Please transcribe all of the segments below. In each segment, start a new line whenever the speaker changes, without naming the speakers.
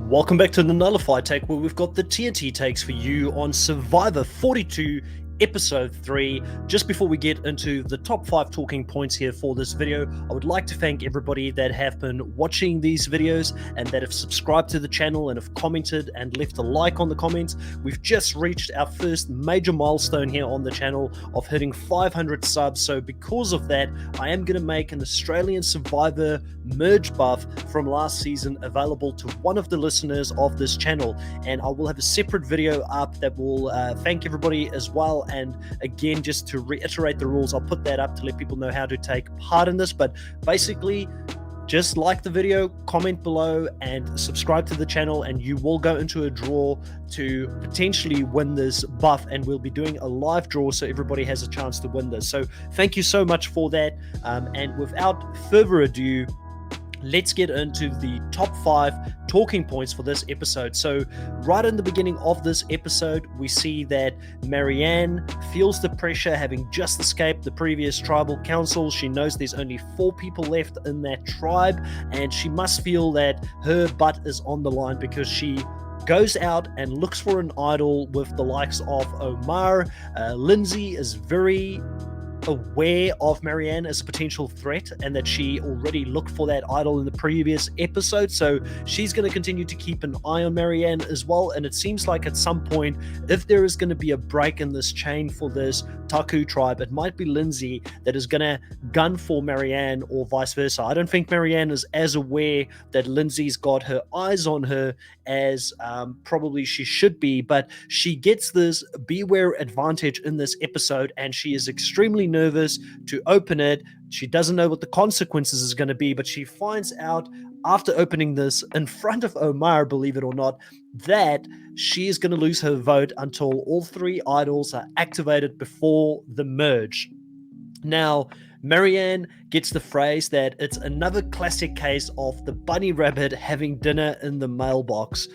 Welcome back to the Nullified Take, where we've got the TNT takes for you on Survivor 42, Episode 3. Just before we get into the top 5 talking points here for this video, I would like to thank everybody that have been watching these videos and that have subscribed to the channel and have commented and left a like on the comments. We've just reached our first major milestone here on the channel of hitting 500 subs, so because of that, I am going to make an Australian Survivor merge buff from last season available to one of the listeners of this channel, and I will have a separate video up that will thank everybody as well. And again, just to reiterate the rules, I'll put that up to let people know how to take part in this. But basically, just like the video, comment below, and subscribe to the channel, and you will go into a draw to potentially win this buff, and we'll be doing a live draw so everybody has a chance to win this. So thank you so much for that, and without further ado, let's get into the top 5 talking points for this episode. So right in the beginning of this episode, we see that Maryanne feels the pressure, having just escaped the previous tribal council. She knows there's only 4 people left in that tribe, and she must feel that her butt is on the line because she goes out and looks for an idol with the likes of Omar. Lindsay is very aware of Maryanne as a potential threat, and that she already looked for that idol in the previous episode, so she's going to continue to keep an eye on Maryanne as well. And it seems like at some point, if there is going to be a break in this chain for this Taku tribe, it might be Lindsay that is going to gun for Maryanne, or vice versa. I don't think Maryanne is as aware that Lindsay's got her eyes on her as probably she should be, but she gets this beware advantage in this episode, and she is extremely nervous to open it. She doesn't know what the consequences is going to be, but she finds out after opening this in front of Omar, believe it or not, that she is going to lose her vote until all 3 idols are activated before the merge. Now, Maryanne gets the phrase that it's another classic case of the bunny rabbit having dinner in the mailbox.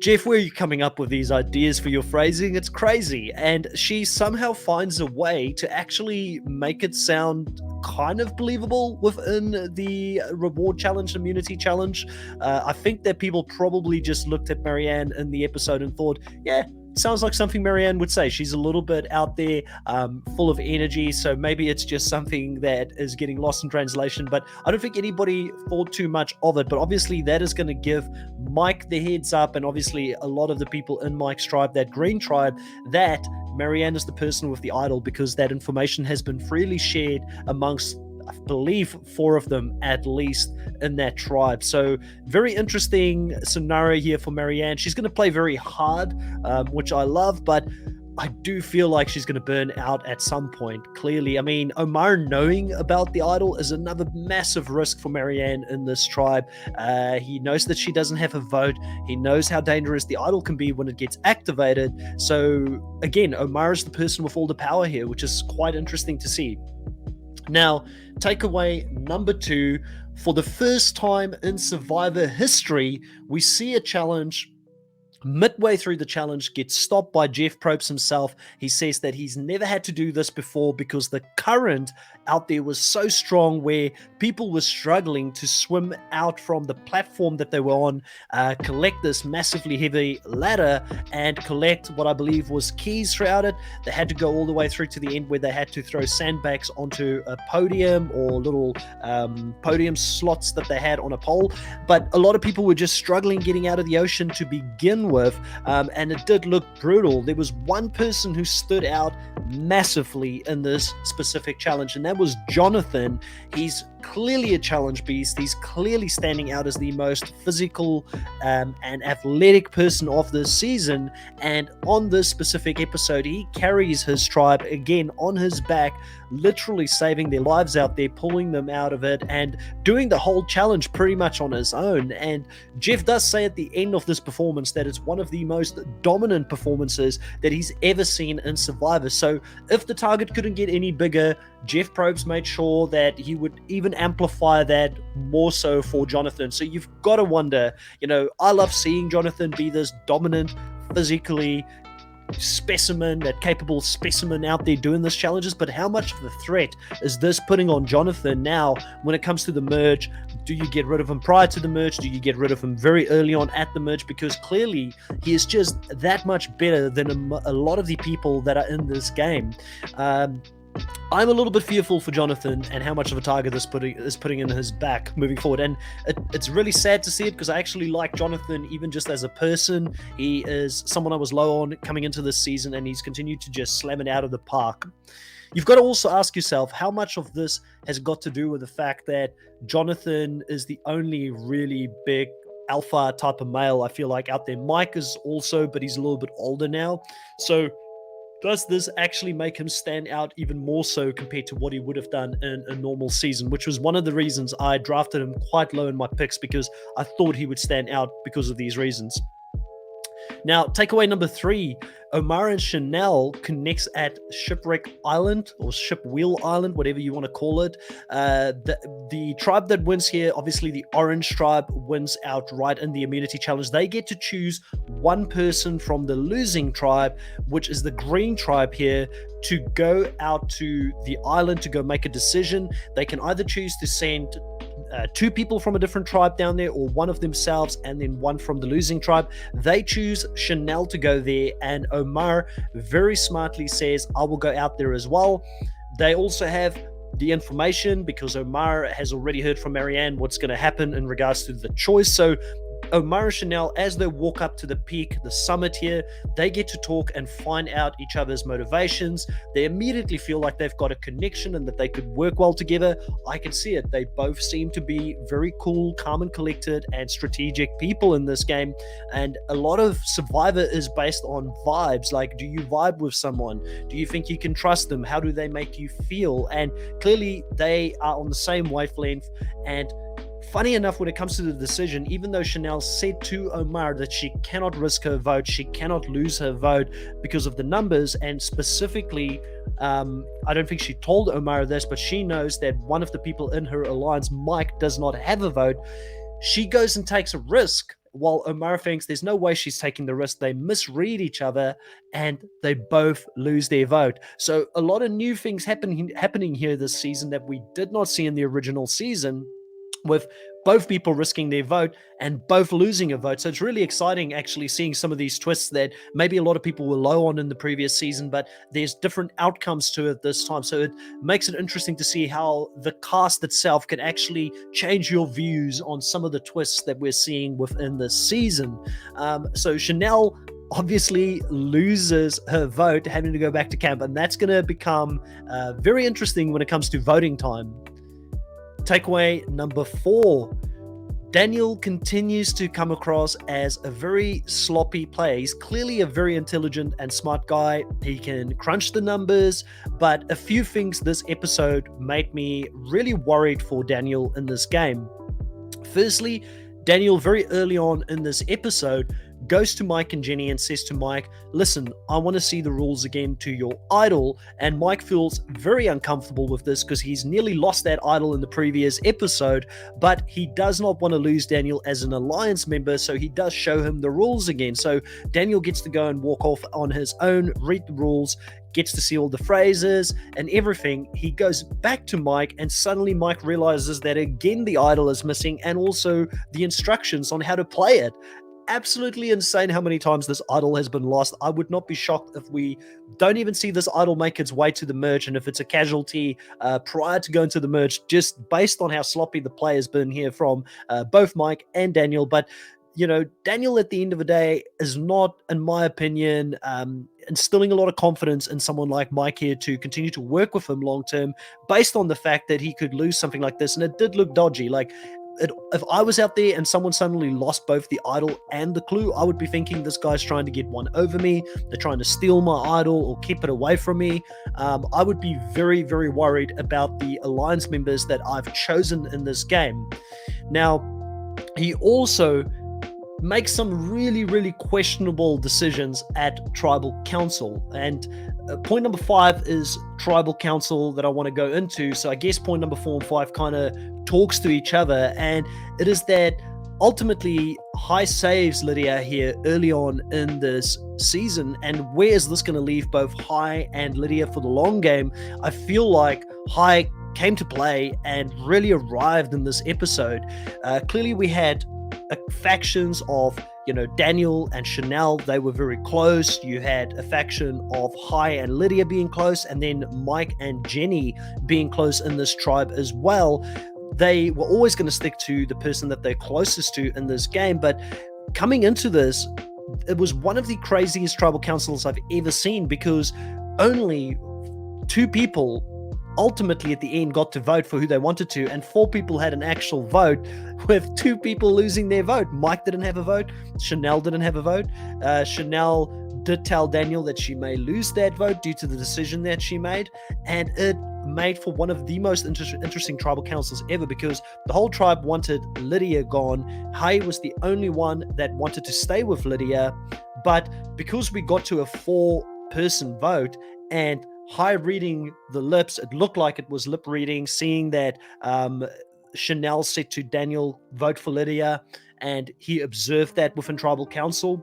Jeff, where are you coming up with these ideas for your phrasing? It's crazy. And she somehow finds a way to actually make it sound kind of believable within the reward challenge, immunity challenge. I think that people probably just looked at Maryanne in the episode and thought, yeah, sounds like something Maryanne would say. She's a little bit out there, full of energy, so maybe it's just something that is getting lost in translation, but I don't think anybody thought too much of it. But obviously that is going to give Mike the heads up, and obviously a lot of the people in Mike's tribe, that green tribe, that Maryanne is the person with the idol, because that information has been freely shared amongst, I believe, 4 of them at least in that tribe. So very interesting scenario here for Maryanne. She's going to play very hard, which I love, but I do feel like she's going to burn out at some point, clearly. I mean, Omar knowing about the idol is another massive risk for Maryanne in this tribe. He knows that she doesn't have a vote. He knows how dangerous the idol can be when it gets activated. So again, Omar is the person with all the power here, which is quite interesting to see. Now, takeaway number 2, for the first time in Survivor history, we see a challenge midway through the challenge gets stopped by Jeff Probst himself. He says that he's never had to do this before because the current out there was so strong where people were struggling to swim out from the platform that they were on, collect this massively heavy ladder, and collect what I believe was keys throughout it. They had to go all the way through to the end where they had to throw sandbags onto a podium, or little podium slots that they had on a pole. But a lot of people were just struggling getting out of the ocean to begin with, and it did look brutal. There was one person who stood out massively in this specific challenge, and that was Jonathan. He's clearly a challenge beast. He's clearly standing out as the most physical and athletic person of this season, and on this specific episode he carries his tribe again on his back, literally saving their lives out there, pulling them out of it, and doing the whole challenge pretty much on his own. And Jeff does say at the end of this performance that it's one of the most dominant performances that he's ever seen in Survivor. So if the target couldn't get any bigger, Jeff Probst made sure that he would even amplify that more so for Jonathan. So you've got to wonder, I love seeing Jonathan be this dominant, physically specimen, that capable specimen out there doing these challenges, but how much of a threat is this putting on Jonathan now when it comes to the merge? Do you get rid of him prior to the merge? Do you get rid of him very early on at the merge? Because clearly he is just that much better than a lot of the people that are in this game. I'm a little bit fearful for Jonathan and how much of a target this is putting in his back moving forward. And it's really sad to see it, because I actually like Jonathan even just as a person. He is someone I was low on coming into this season, and he's continued to just slam it out of the park. You've got to also ask yourself how much of this has got to do with the fact that Jonathan is the only really big alpha type of male I feel like out there. Mike is also, but he's a little bit older now. So does this actually make him stand out even more so compared to what he would have done in a normal season, which was one of the reasons I drafted him quite low in my picks, because I thought he would stand out because of these reasons. Now, takeaway number 3, Omar and Chanelle connects at Shipwreck Island, or Shipwheel Island, whatever you want to call it. The tribe that wins here, obviously the orange tribe, wins outright in the immunity challenge. They get to choose one person from the losing tribe, which is the green tribe here, to go out to the island to go make a decision. They can either choose to send 2 people from a different tribe down there, or one of themselves and then one from the losing tribe. They choose Chanelle to go there, and Omar very smartly says, I will go out there as well. They also have the information, because Omar has already heard from Maryanne what's going to happen in regards to the choice. So Omar and Chanelle, as they walk up to the peak, the summit here, they get to talk and find out each other's motivations. They immediately feel like they've got a connection and that they could work well together. I can see it. They both seem to be very cool, calm and collected and strategic people in this game. And a lot of Survivor is based on vibes. Like, do you vibe with someone? Do you think you can trust them? How do they make you feel? And clearly they are on the same wavelength. And funny enough, when it comes to the decision, even though Chanelle said to Omar that she cannot risk her vote, she cannot lose her vote because of the numbers, and specifically, I don't think she told Omar this, but she knows that one of the people in her alliance, Mike, does not have a vote. She goes and takes a risk, while Omar thinks there's no way she's taking the risk. They misread each other and they both lose their vote. So a lot of new things happening here this season that we did not see in the original season, with both people risking their vote and both losing a vote. So it's really exciting actually seeing some of these twists that maybe a lot of people were low on in the previous season, but there's different outcomes to it this time. So it makes it interesting to see how the cast itself can actually change your views on some of the twists that we're seeing within this season. So Chanelle obviously loses her vote, having to go back to camp, and that's going to become very interesting when it comes to voting time. Takeaway number 4, Daniel continues to come across as a very sloppy player. He's clearly a very intelligent and smart guy. He can crunch the numbers, but a few things this episode made me really worried for Daniel in this game. Firstly, Daniel very early on in this episode goes to Mike and Jenny and says to Mike, listen, I want to see the rules again to your idol. And Mike feels very uncomfortable with this because he's nearly lost that idol in the previous episode, but he does not want to lose Daniel as an alliance member, so he does show him the rules again. So Daniel gets to go and walk off on his own, read the rules, gets to see all the phrases and everything. He goes back to Mike, and suddenly Mike realizes that again the idol is missing, and also the instructions on how to play it. Absolutely insane how many times this idol has been lost. I would not be shocked if we don't even see this idol make its way to the merge, and if it's a casualty prior to going to the merge, just based on how sloppy the play has been here from both Mike and Daniel. But you know, Daniel at the end of the day is not, in my opinion, instilling a lot of confidence in someone like Mike here to continue to work with him long term, based on the fact that he could lose something like this. And it did look dodgy. Like, if I was out there and someone suddenly lost both the idol and the clue, I would be thinking this guy's trying to get one over me. They're trying to steal my idol or keep it away from me. I would be very, very worried about the alliance members that I've chosen in this game. Now, he also makes some really, really questionable decisions at Tribal Council. And point number 5 is Tribal Council that I want to go into. So I guess point number 4 and 5 kind of talks to each other. And it is that ultimately High saves Lydia here early on in this season, and where is this going to leave both High and Lydia for the long game? I feel like High came to play and really arrived in this episode. Clearly, we had factions of Daniel and Chanelle. They were very close. You had a faction of High and Lydia being close, and then Mike and Jenny being close in this tribe as well. They were always going to stick to the person that they're closest to in this game. But coming into this, it was one of the craziest tribal councils I've ever seen, because only 2 people ultimately at the end got to vote for who they wanted to, and 4 people had an actual vote, with 2 people losing their vote. Mike didn't have a vote. Chanelle didn't have a vote. Chanelle did tell Daniel that she may lose that vote due to the decision that she made, and it made for one of the most interesting tribal councils ever, because the whole tribe wanted Lydia gone. Hai was the only one that wanted to stay with Lydia, but because we got to a 4-person vote and Hai reading the lips, it looked like it was lip reading, seeing that Chanelle said to Daniel, vote for Lydia, and he observed that within tribal council.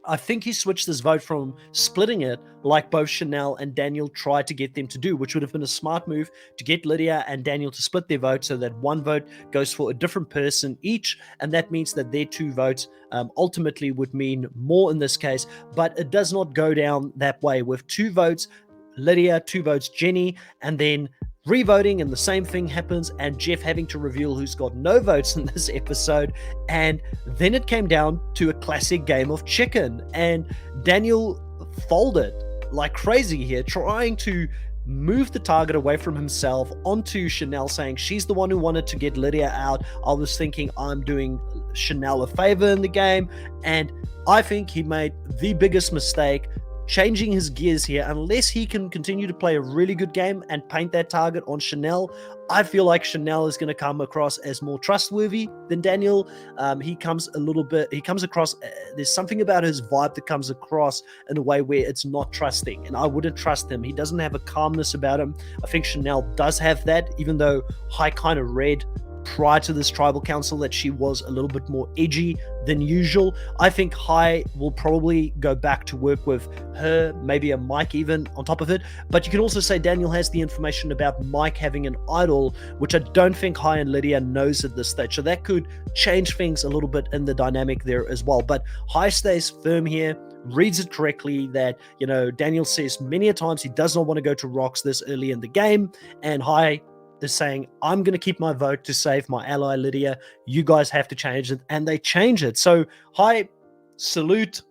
I think he switched his vote from splitting it, like both Chanelle and Daniel tried to get them to do, which would have been a smart move to get Lydia and Daniel to split their vote so that one vote goes for a different person each, and that means that their 2 votes ultimately would mean more in this case. But it does not go down that way. With 2 votes Lydia, 2 votes Jenny, and then revoting, and the same thing happens, and Jeff having to reveal who's got no votes in this episode. And then it came down to a classic game of chicken, and Daniel folded like crazy here, trying to move the target away from himself onto Chanelle, saying she's the one who wanted to get Lydia out. I was thinking I'm doing Chanelle a favor in the game, and I think he made the biggest mistake changing his gears here. Unless he can continue to play a really good game and paint that target on Chanelle, I feel like Chanelle is going to come across as more trustworthy than Daniel. He comes across, there's something about his vibe that comes across in a way where it's not trusting, and I wouldn't trust him. He doesn't have a calmness about him. I think Chanelle does have that, even though I kind of read prior to this tribal council that she was a little bit more edgy than usual. I think Hai will probably go back to work with her, maybe a Mike even on top of it. But you can also say Daniel has the information about Mike having an idol, which I don't think Hai and Lydia knows at this stage. So that could change things a little bit in the dynamic there as well. But Hai stays firm here, reads it correctly, that Daniel says many a times he does not want to go to rocks this early in the game, and Hai is saying, I'm going to keep my vote to save my ally Lydia. You guys have to change it, and they change it. So Hai, salute.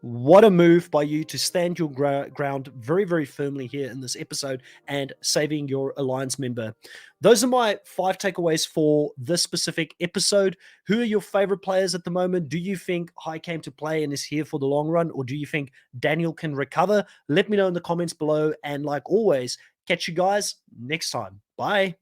What a move by you to stand your ground very, very firmly here in this episode and saving your alliance member. Those are my 5 takeaways for this specific episode. Who are your favorite players at the moment? Do you think Hai came to play and is here for the long run, or do you think Daniel can recover? Let me know in the comments below, and like always, catch you guys next time. Bye.